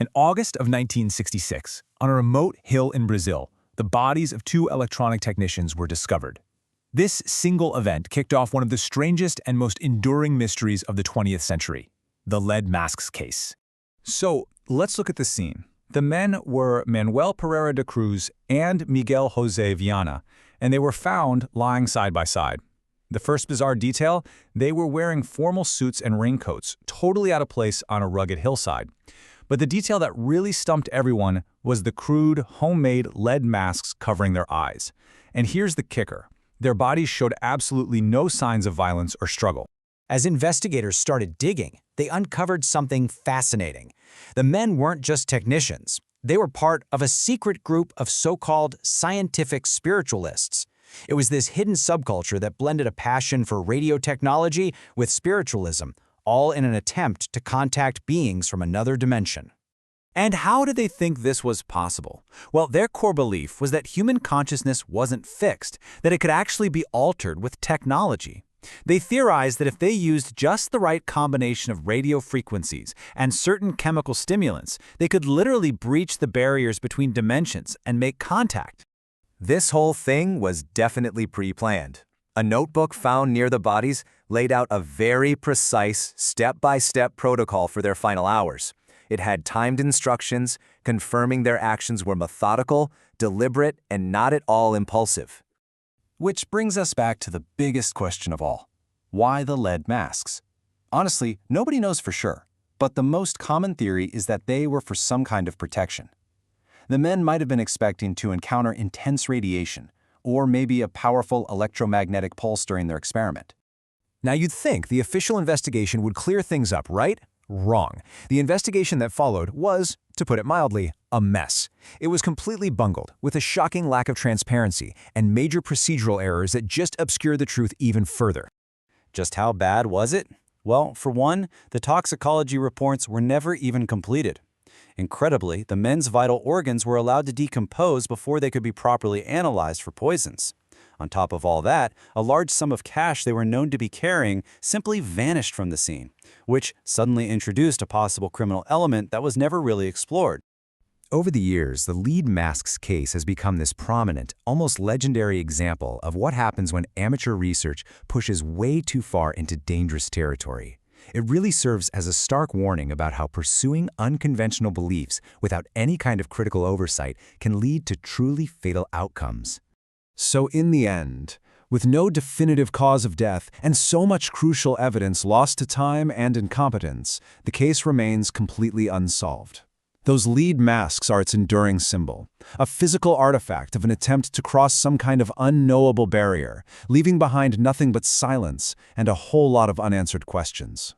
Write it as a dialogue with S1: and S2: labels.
S1: In August of 1966, on a remote hill in Brazil, the bodies of two electronic technicians were discovered. This single event kicked off one of the strangest and most enduring mysteries of the 20th century, the lead masks case.
S2: So, let's look at the scene. The men were Manuel Pereira de Cruz and Miguel José Viana, and they were found lying side by side. The first bizarre detail, they were wearing formal suits and raincoats, totally out of place on a rugged hillside. But the detail that really stumped everyone was the crude, homemade lead masks covering their eyes. And here's the kicker. Their bodies showed absolutely no signs of violence or struggle.
S3: As investigators started digging, they uncovered something fascinating. The men weren't just technicians. They were part of a secret group of so-called scientific spiritualists. It was this hidden subculture that blended a passion for radio technology with spiritualism, all in an attempt to contact beings from another dimension.
S2: And how did they think this was possible? Well, their core belief was that human consciousness wasn't fixed, that it could actually be altered with technology. They theorized that if they used just the right combination of radio frequencies and certain chemical stimulants, they could literally breach the barriers between dimensions and make contact.
S4: This whole thing was definitely pre-planned. A notebook found near the bodies laid out a very precise, step-by-step protocol for their final hours. It had timed instructions, confirming their actions were methodical, deliberate, and not at all impulsive.
S5: Which brings us back to the biggest question of all. Why the lead masks? Honestly, nobody knows for sure, but the most common theory is that they were for some kind of protection. The men might have been expecting to encounter intense radiation, or maybe a powerful electromagnetic pulse during their experiment.
S1: Now you'd think the official investigation would clear things up, right? Wrong. The investigation that followed was, to put it mildly, a mess. It was completely bungled, with a shocking lack of transparency and major procedural errors that just obscured the truth even further.
S3: Just how bad was it? Well, for one, the toxicology reports were never even completed. Incredibly, the men's vital organs were allowed to decompose before they could be properly analyzed for poisons. On top of all that, a large sum of cash they were known to be carrying simply vanished from the scene, which suddenly introduced a possible criminal element that was never really explored.
S6: Over the years, the lead masks case has become this prominent, almost legendary example of what happens when amateur research pushes way too far into dangerous territory. It really serves as a stark warning about how pursuing unconventional beliefs without any kind of critical oversight can lead to truly fatal outcomes.
S5: So in the end, with no definitive cause of death and so much crucial evidence lost to time and incompetence, the case remains completely unsolved. Those lead masks are its enduring symbol, a physical artifact of an attempt to cross some kind of unknowable barrier, leaving behind nothing but silence and a whole lot of unanswered questions.